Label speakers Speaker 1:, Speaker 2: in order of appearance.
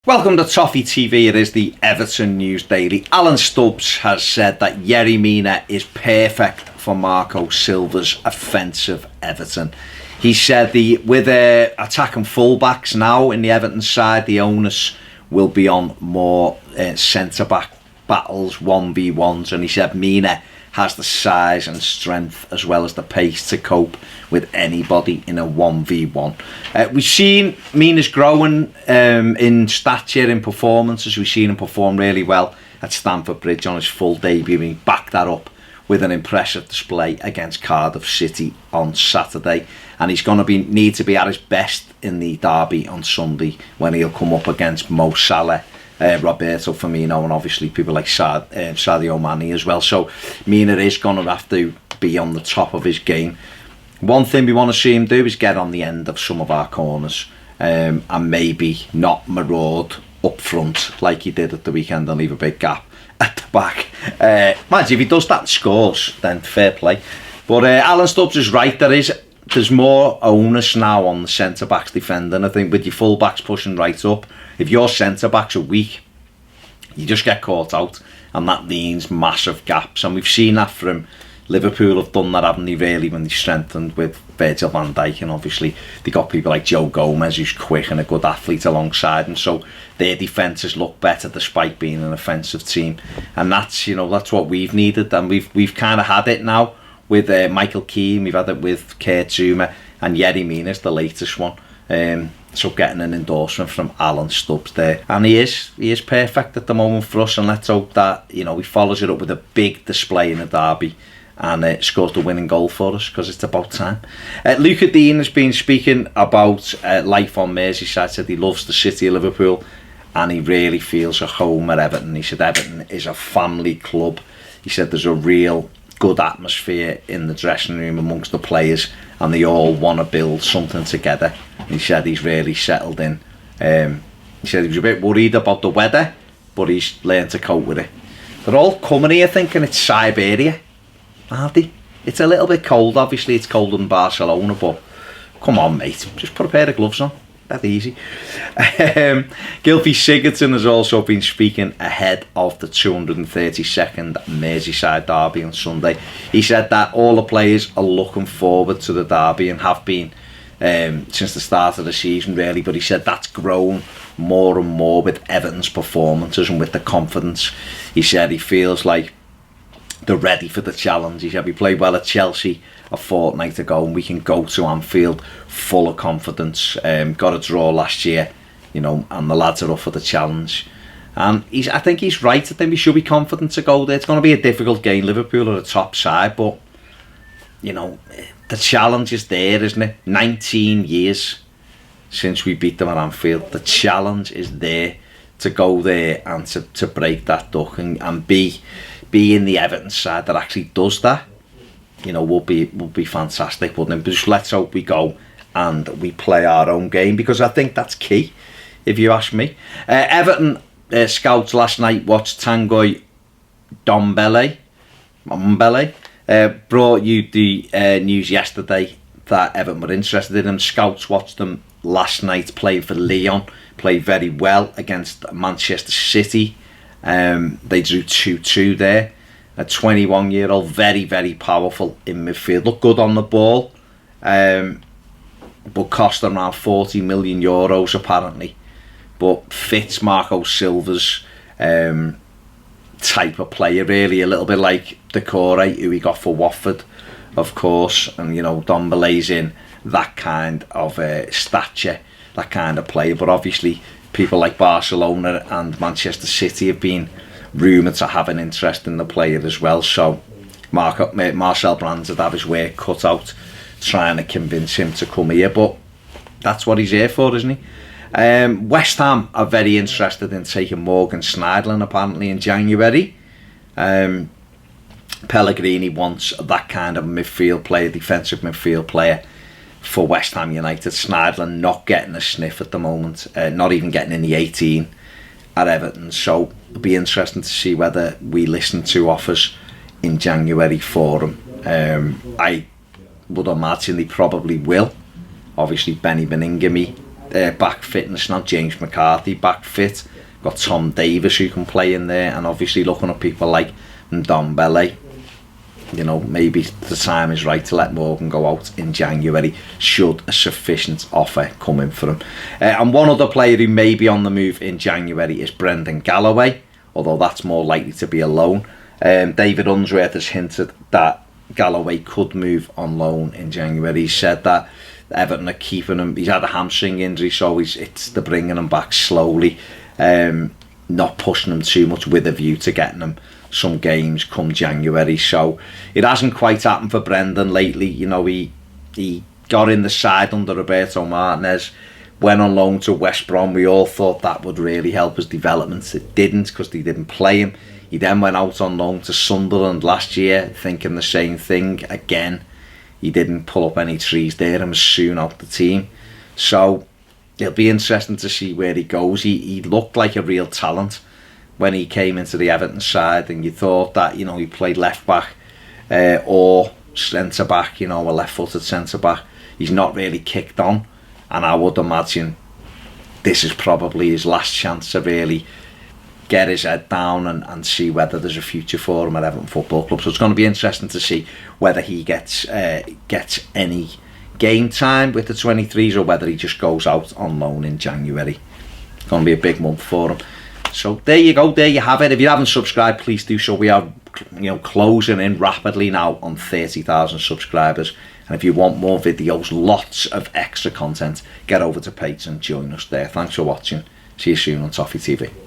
Speaker 1: Welcome to Toffee TV. It is the Everton News Daily. Alan Stubbs has said that Mina is perfect for Marco Silva's offensive Everton. He said with attacking fullbacks now in the Everton side, the onus will be on more centre-back battles, 1v1s, and he said Mina has the size and strength as well as the pace to cope with anybody in a 1v1. We've seen Mina's growing in stature, in performances. We've seen him perform really well at Stamford Bridge on his full debut. He backed that up with an impressive display against Cardiff City on Saturday, and he's going to need to be at his best in the derby on Sunday when he'll come up against Mo Salah, Roberto Firmino, and obviously people like Sadio Mane as well. So Mina is going to have to be on the top of his game. One thing we want to see him do is get on the end of some of our corners and maybe not maraud up front like he did at the weekend and leave a big gap at the back. Mind you, if he does that and scores, then fair play. But Alan Stubbs is right. There's more onus now on the centre-backs defending. I think with your full-backs pushing right up, if your centre-backs are weak, you just get caught out, and that means massive gaps. And we've seen that from Liverpool have done that, haven't they, really, when they strengthened with Virgil van Dijk, and obviously they got people like Joe Gomez, who's quick and a good athlete alongside him, so their defences look better despite being an offensive team. And that's what we've needed, and we've kind of had it now with Michael Keane, we've had it with Kurt Zouma, and Mina's the latest one. So getting an endorsement from Alan Stubbs there, and he is perfect at the moment for us, and let's hope that he follows it up with a big display in the derby and scores the winning goal for us, because it's about time. Luca Dean has been speaking about life on Merseyside. Said he loves the city of Liverpool and he really feels at home at Everton. He said Everton is a family club. He said there's a real good atmosphere in the dressing room amongst the players, and they all want to build something together. He said he's really settled in. He said he was a bit worried about the weather, but he's learned to cope with it. They're all coming here thinking it's Siberia, aren't they? It's a little bit cold. Obviously it's colder than Barcelona, but come on, mate, just put a pair of gloves on. That easy. Gylfi Sigurdsson has also been speaking ahead of the 232nd Merseyside derby on Sunday. He said that all the players are looking forward to the derby and have been since the start of the season, really, but he said that's grown more and more with Everton's performances and with the confidence. He said he feels like they're ready for the challenge. He said we played well at Chelsea a fortnight ago and we can go to Anfield full of confidence. Got a draw last year, and the lads are up for the challenge. And I think he's right. I think we should be confident to go there. It's going to be a difficult game. Liverpool are a top side, but the challenge is there, isn't it? 19 years since we beat them at Anfield. The challenge is there to go there and to break that duck and be in the Everton side that actually does that. Would be fantastic, wouldn't it? But just let's hope we go and we play our own game, because I think that's key, if you ask me. Everton scouts last night watched Tanguy Ndombele. Brought you the news yesterday that Everton were interested in him. Scouts watched him last night playing for Lyon. Played very well against Manchester City. They drew 2-2 there. A 21-year-old, very, very powerful in midfield. Looked good on the ball, but cost around 40 million euros apparently. But fits Marco Silva's type of player, really. A little bit like Decore, who he got for Watford, of course. And, Ndombele's in that kind of stature, that kind of player. But obviously, people like Barcelona and Manchester City have been rumoured to have an interest in the player as well, so Marcel Brands would have his work cut out trying to convince him to come here, but that's what he's here for, isn't he? West Ham are very interested in taking Morgan Schneiderlin apparently in January. Pellegrini wants that kind of midfield player, defensive midfield player for West Ham United. Schneiderlin not getting a sniff at the moment, not even getting in the 18 at Everton, so it'll be interesting to see whether we listen to offers in January for him. I would imagine they probably will. Obviously Benny Beningame back fit, and it's not James McCarthy back fit. Got Tom Davis who can play in there, and obviously looking at people like Ndombele, you know, maybe the time is right to let Morgan go out in January should a sufficient offer come in for him. And one other player who may be on the move in January is Brendan Galloway, although that's more likely to be a loan. David Unsworth has hinted that Galloway could move on loan in January. He said that Everton are keeping him. He's had a hamstring injury, so they're bringing him back slowly, not pushing him too much with a view to getting him some games come January. So it hasn't quite happened for Brendan lately. You know, he got in the side under Roberto Martinez, went on loan to West Brom. We all thought that would really help his development. It didn't, because they didn't play him. He then went out on loan to Sunderland last year, thinking the same thing again. He didn't pull up any trees there and was soon out the team. So it'll be interesting to see where he goes. He looked like a real talent when he came into the Everton side, and you thought that, you know, he played left back or centre back, you know, a left-footed centre back. He's not really kicked on, and I would imagine this is probably his last chance to really get his head down and see whether there's a future for him at Everton Football Club. So it's going to be interesting to see whether he gets any game time with the 23s or whether he just goes out on loan in January. It's going to be a big month for him. So there you go, there you have it. If you haven't subscribed, please do so. We are, you know, closing in rapidly now on 30,000 subscribers. And if you want more videos, lots of extra content, get over to Patreon and join us there. Thanks for watching. See you soon on Toffee TV.